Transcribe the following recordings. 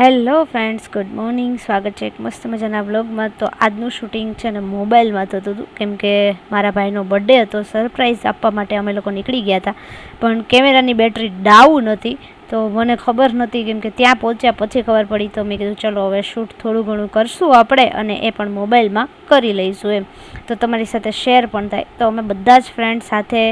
Hello friends, good morning. સ્વાગત છે એક મસ્ત મજાના વ્લોગમાં. તો આજનું શૂટિંગ છે ને મોબાઈલમાં થતું હતું, કેમ કે મારા ભાઈનો બર્થડે હતો. સરપ્રાઈઝ આપવા માટે અમે લોકો નીકળી ગયા હતા, પણ કેમેરાની બેટરી ડાઉન હતી. તો મને ખબર નહોતી, કેમ કે ત્યાં પહોંચ્યા પછી ખબર પડી. તો મેં કીધું ચલો હવે શૂટ થોડું ઘણું કરશું આપણે, અને એ પણ મોબાઈલમાં કરી લઈશું એમ, તો તમારી સાથે શેર પણ થાય. તો અમે બધા જ ફ્રેન્ડ સાથે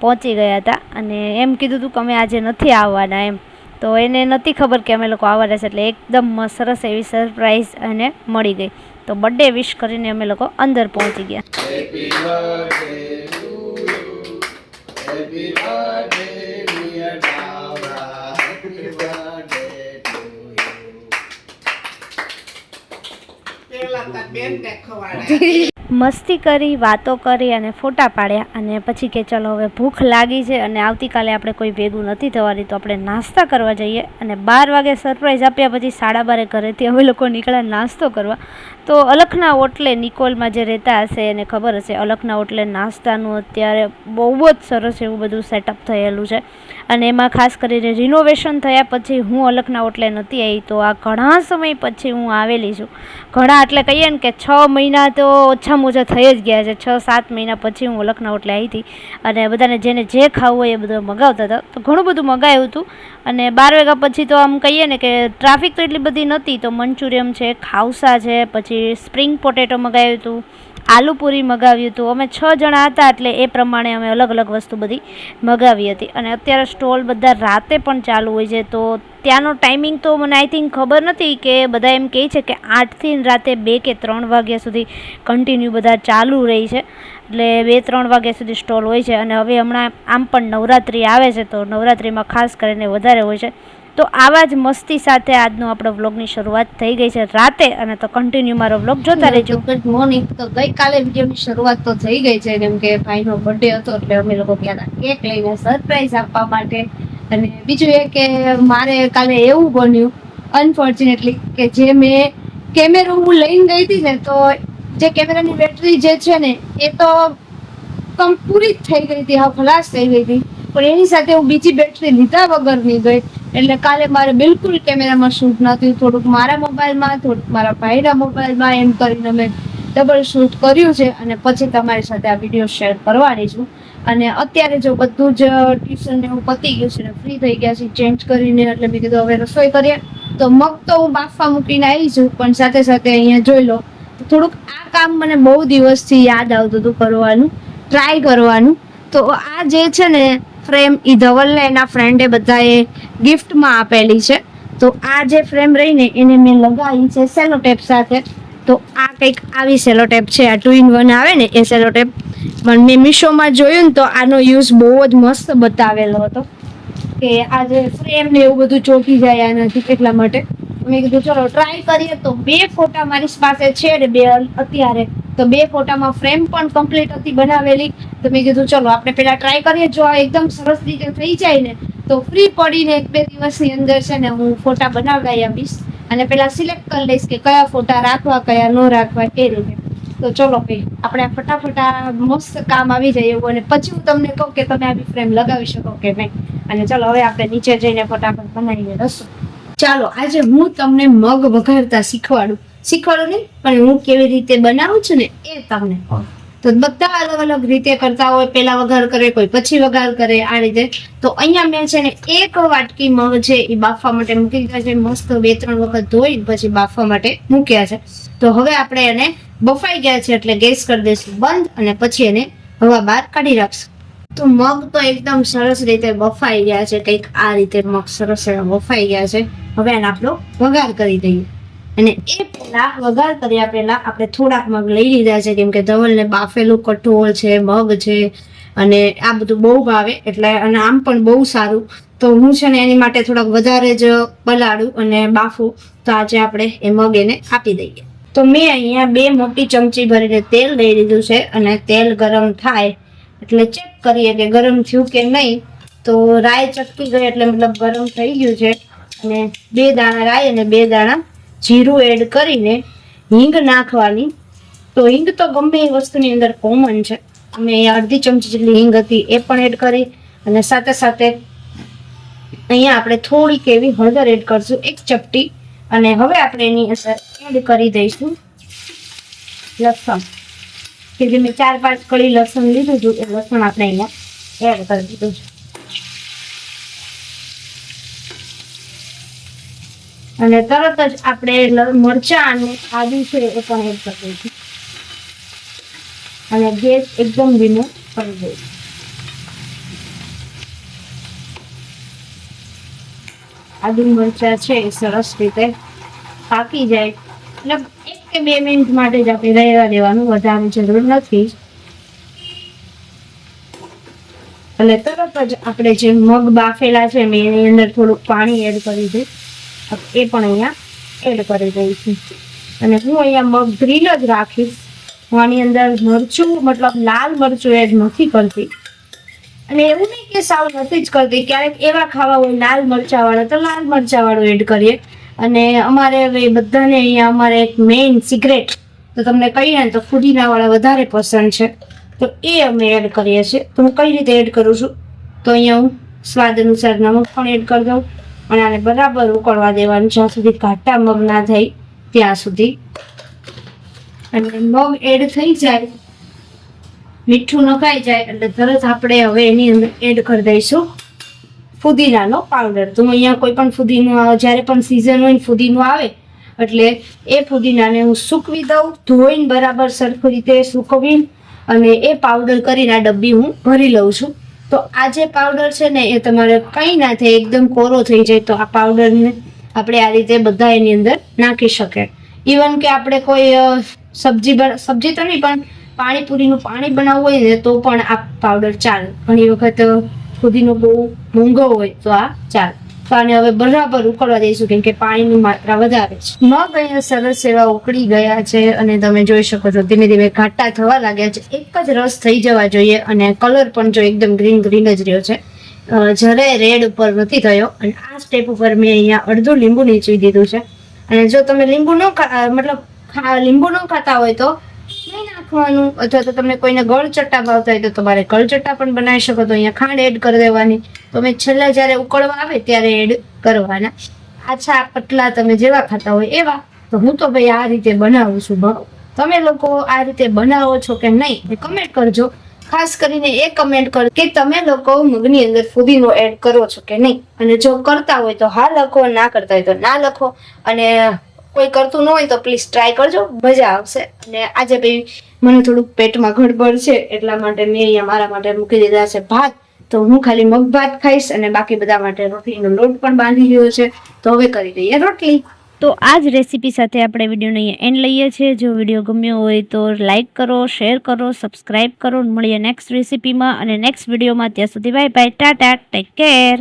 પહોંચી ગયા હતા, અને એમ કીધું હતું કે અમે આજે નથી આવવાના એમ. તો એને નથી ખબર કે અમે લોકો આવવાના છે, એટલે એકદમ સરસ એવી સરપ્રાઈઝ એને મળી ગઈ. તો બર્થડે વિશ કરીને અમે લોકો અંદર પહોંચી ગયા. Happy birthday to you. Happy birthday, dear Laura. Happy birthday to you. પેલા તા બેન ને ખવાડ્યા. મસ્તી કરી, વાતો કરી અને ફોટા પાડ્યા. અને પછી કે ચલો હવે ભૂખ લાગી છે અને આવતીકાલે આપણે કોઈ ભેગું નથી થવાની, તો આપણે નાસ્તા કરવા જઈએ. અને 12 વાગે સરપ્રાઈઝ આપ્યા પછી 12:30 ઘરેથી અમે લોકો નીકળ્યા નાસ્તો કરવા. તો અલખના ઓટલે નિકોલમાં જે રહેતા હશે એને ખબર હશે, અલખના ઓટલે નાસ્તાનું અત્યારે બહુ જ સરસ એવું બધું સેટઅપ થયેલું છે. અને એમાં ખાસ કરીને રિનોવેશન થયા પછી હું અલખના ઓટલે નથી આવી, તો આ ઘણા સમય પછી હું આવેલી છું. ઘણા એટલે કહીએ ને કે 6 મહિના તો ઓછામાં ઓછા થઈ જ ગયા છે. 6-7 મહિના પછી હું અલખના ઓટલે આવી હતી, અને બધાને જેને જે ખાવું હોય એ બધું મગાવતા હતા. તો ઘણું બધું મગાવ્યું હતું. અને 12 વાગ્યા પછી તો આમ કહીએ ને કે ટ્રાફિક તો એટલી બધી નહોતી. તો મંચુરિયમ છે, ખાઉસા છે, પછી સ્પ્રિંગ પોટેટો મગાવ્યું હતું, આલુપૂરી મગાવ્યું હતું. અમે 6 જણા હતા, એટલે એ પ્રમાણે અમે અલગ અલગ વસ્તુ બધી મગાવી હતી. અને અત્યારે સ્ટોલ બધા રાતે પણ ચાલુ હોય છે. તો ત્યાંનો ટાઈમિંગ તો મને આઈ થિંક ખબર નથી, કે બધા એમ કહે છે કે 8થી રાતે 2 કે 3 વાગ્યા સુધી કન્ટિન્યુ બધા ચાલુ રહી છે. એટલે 2-3 વાગ્યા સુધી સ્ટોલ હોય છે. અને હવે હમણાં આમ પણ નવરાત્રિ આવે છે, તો નવરાત્રિમાં ખાસ કરીને વધારે હોય છે. તો આવા જ મસ્તી સાથે આજનો આપણો વ્લોગની શરૂઆત થઈ ગઈ છે રાતે. અને તો કન્ટિન્યુ મારો વ્લોગ જોતા રહેજો. Good morning. તો ગઈકાલે વિડીયોની શરૂઆત તો થઈ ગઈ છે, કેમ કે ભાઈનો બર્થડે હતો, એટલે અમે લોકો ગયા હતા કેક લઈને સરપ્રાઈઝ આપવા માટે. અને બીજું એ કે મારે કાલે એવું બન્યું અનફોર્ચ્યુનેટલી, કે જે મેં કેમેરો હું લઈને ગઈ હતી ને, તો જે કેમેરાની બેટરી જે છે ને એ તો પૂરી જ થઈ ગઈ હતી, હા ખલાસ થઈ ગઈ હતી. પણ એની સાથે હું બીજી બેટરી લીધા વગરની ગઈ, એટલે કાલે મારે બિલકુલ કેમેરામાં શૂટ નહોતું. થોડુંક મારા મોબાઈલમાં, થોડુંક મારા ભાઈના મોબાઈલમાં, એમ કરીને મેં ડબલ શૂટ કર્યું છે. અને પછી તમારી સાથે આ વિડીયો શેર કરવાની છું. અને અત્યારે જો બધું જ ટ્યુશન ને એવું પતી ગયું છે ને ફ્રી થઈ ગયા છે ચેન્જ કરીને, એટલે મેં કીધું હવે રસોઈ કરીએ. તો મગ તો હું બાફવા મૂકીને આવી છું, પણ સાથે સાથે અહીંયા જોઈ લો થોડુંક આ કામ મને બહુ દિવસથી યાદ આવતું હતું કરવાનું, ટ્રાય કરવાનું. તો આ જે છે ને ફ્રેમ, ઈ ધવલને એના ફ્રેન્ડે બધાએ ગિફ્ટમાં આપેલી છે. તો આ જે ફ્રેમ રહીને એને મેં લગાવી છે સેલો ટેપ સાથે. તો આ કંઈક આવી સેલો ટેપ છે, આ 2-in-1 આવે ને એ સેલો ટેપ. પણ મેં મીશોમાં જોયું ને તો આનો યુઝ બહુ જ મસ્ત બતાવેલો હતો, કે આ જે ફ્રેમ ને એવું બધું ચોંટી જાય આનાથી, એટલા માટે મેં કીધું ચલો ટ્રાય કરીએ. તો 2 ફોટા મારી પાસે છે ને 2 અત્યારે. તો 2 ફોટામાં ફ્રેમ પણ કમ્પ્લીટ હતી બનાવેલી. તો મેં કીધું ચલો આપણે પેલા ટ્રાય કરીએ. જો આ એકદમ સરસ રીતે થઈ જાય ને, તો ફ્રી પડીને 1-2 દિવસની અંદર છે ને હું ફોટા બનાવડાવી આપીશ. અને પેલા સિલેક્ટ કરી લઈશ કે કયા ફોટા રાખવા, કયા ન રાખવા, એ રીતે. તો ચલો ભાઈ આપણે ફટાફટ મસ્ત કામ આવી જાય એવું, અને પછી હું તમને કહું કે તમે આવી ફ્રેમ લગાવી શકો કે નહીં. અને ચલો હવે આપણે નીચે જઈને ફટાફટ બનાવીએ રસોઈ. ચાલો આજે હું તમને મગ વઘારતા શીખવાડું નહીં, પણ હું કેવી રીતે બનાવું છું ને એ તમને કહું. તો બધા અલગ અલગ રીતે કરતા હોય, પેલા વઘાર કરે, કોઈ પછી વઘાર કરે, આ રીતે. તો અહીંયા મેં છે ને 1 વાટકી મગ છે એ બાફવા માટે મૂકી દીધા છે. મસ્ત 2-3 વખત ધોઈ પછી બાફવા માટે મૂક્યા છે. તો હવે આપણે એને બફાઈ ગયા છે એટલે ગેસ કરી દઈશું બંધ, અને પછી એને હવા બહાર કાઢી રાખશું. તો મગ તો એકદમ સરસ રીતે બફાઈ ગયા છે, કંઈક આ રીતે મગ સરસ એવા બફાઈ ગયા છે. હવે એને આપણો વઘાર કરી દઈએ. અને એ પહેલા વઘાર કર્યા પહેલા આપણે થોડાક મગ લઈ લીધા છે, કેમ કે ધવલને બાફેલું કઠોળ છે, મગ છે, અને આ બધું બહુ ભાવે, એટલે અને આમ પણ બહુ સારું. તો હું છે ને એની માટે થોડાક વધારે જ પલાળું અને બાફું. તો આજે આપણે એ મગ એને આપી દઈએ. તો મેં અહીંયા 2 મોટી ચમચી ભરીને તેલ લઈ લીધું છે, અને તેલ ગરમ થાય એટલે ચેક કરીએ કે ગરમ થયું કે નહીં. તો રાઈ ચટકી ગઈ એટલે મતલબ ગરમ થઈ ગયું છે. અને 2 દાણા રાઈ અને 2 દાણા જીરું એડ કરીને હિંગ નાખવાની. તો હિંગ તો ગમે એ વસ્તુની અંદર કોમન છે. અમે અહીંયા 1/2 ચમચી જેટલી હિંગ હતી એ પણ એડ કરી, અને સાથે સાથે અહીંયા આપણે થોડીક એવી હળદર એડ કરશું, 1 ચપટી. અને હવે આપણે એની અંદર એડ કરી દઈશું લસણ, કે જે મેં 4-5 કળી લસણ લીધું હતું એ લસણ આપણે અહીંયા એડ કરી દીધું છે. અને તરત જ આપણે મરચાં અને આદુ છે એ પણ એડ કરી દઈશું અને ગેસ એકદમ ધીમો કરી દઈશું. આદુ મરચાં છે એ સરસ રીતે પાકી જાય એટલે 1 કે 2 મિનિટ માટે જ આપણે રહેવા દેવાનું, વધારે જરૂર નથી. અને તરત જ આપણે જે મગ બાફેલા છે મેં એની અંદર થોડુંક પાણી એડ કરી દઈશ, એ પણ અહીંયા એડ કરી દઈશું. અને હું અહીંયા મગ ગ્રીન જ રાખીશ, હું આની અંદર મરચું મતલબ લાલ મરચું એડ નથી કરતી. અને એવું નહીં કે સાવ નથી જ કરતી, ક્યારેક એવા ખાવા હોય લાલ મરચાવાળા તો લાલ મરચાવાળું એડ કરીએ. અને અમારે હવે બધાને અહીંયા અમારે એક મેઇન સિક્રેટ તો તમને કહીએ ને તો ફુદીનાવાળા વધારે પસંદ છે, તો એ અમે એડ કરીએ છીએ. તો હું કઈ રીતે એડ કરું છું, તો અહીંયા હું સ્વાદ અનુસાર નમક પણ એડ કરી દઉં અને આને બરાબર ઉકળવા દેવાનું જ્યાં સુધી ઘાટા મગ ના થાય ત્યાં સુધી. અને મગ એડ થઈ જાય, મીઠું નખાઈ જાય એટલે તરત આપણે હવે એની અંદર એડ કરી દઈશું ફુદીનાનો પાવડર. તો અહીંયા કોઈ પણ ફુદીનો જ્યારે પણ સિઝન હોય ફુદીનો આવે એટલે એ ફુદીનાને હું સૂકવી દઉં, ધોઈને બરાબર સરખી રીતે સૂકવી અને એ પાવડર કરીને આ ડબ્બી હું ભરી લઉં છું. તો આ જે પાવડર છે ને એ તમારે કંઈ ના થાય, એકદમ કોરો થઈ જાય તો આ પાવડરને આપણે આ રીતે બધા એની અંદર નાખી શકીએ. ઇવન કે આપણે કોઈ સબ્જી તો નહીં પણ પાણીપુરીનું પાણી બનાવવું હોય ને તો પણ આ પાવડર ચાલે. ઘણી વખત ફુદીનો બહુ મોંઘો હોય તો આ ચાલે. તો આને હવે બરાબર ઉકળવા દઈશું કેમ કે પાણીની માત્રા વધારે છે. મગ અહીંયા સરસ એવા ઉકળી ગયા છે અને તમે જોઈ શકો છો ધીમે ધીમે ઘાટા થવા લાગ્યા છે. એક જ રસ થઈ જવા જોઈએ અને કલર પણ જો એકદમ ગ્રીન ગ્રીન જ રહ્યો છે, જરાય રેડ ઉપર નથી થયો. અને આ સ્ટેપ ઉપર મેં અહીંયા અડધું લીંબુ નીચવી દીધું છે. અને જો તમે લીંબુ ન ખાતા હોય તો નહીં નાખવાનું, અથવા તો તમને કોઈને ગળચટ્ટા ભાવતા હોય તો તમારે ગળચટ્ટા પણ બનાવી શકો. તો અહીંયા ખાંડ એડ કરી દેવાની, તો મેં છેલ્લા જ્યારે ઉકળવા આવે ત્યારે એડ કરવાના. આછા પતલા તમે જેવા ખાતા હોય એવા. તો હું તો ભાઈ આ રીતે બનાવું છું. તમે લોકો આ રીતે બનાવો છો કે નહીં એ કમેન્ટ કરજો. ખાસ કરીને એ કમેન્ટ કરો કે તમે લોકો મગની અંદર ફુદીનો એડ કરો છો કે નહીં. અને જો કરતા હોય તો હા લખો, ના કરતા હોય તો ના લખો. અને કોઈ કરતું ન હોય તો પ્લીઝ ટ્રાય કરજો, મજા આવશે. અને આજે ભાઈ મને થોડુંક પેટમાં ગડબડ છે એટલા માટે મેં અહીંયા મારા માટે મૂકી દીધા છે ભાત. તો હું ખાલી મગ ભાત ખાઈશ અને બાકી બધા માટે રોટલીનો લોટ પણ બાંધી ગયો છે. તો હવે કરી દઈએ રોટલી. તો આ જ રેસીપી સાથે આપણે વિડીયોને અહીંયા એન્ડ લઈએ છીએ. જો વિડીયો ગમ્યો હોય તો લાઇક કરો, શેર કરો, સબસ્ક્રાઇબ કરો. મળીએ નેક્સ્ટ રેસીપીમાં અને નેક્સ્ટ વિડીયોમાં. ત્યાં સુધી bye bye, Tata, take care.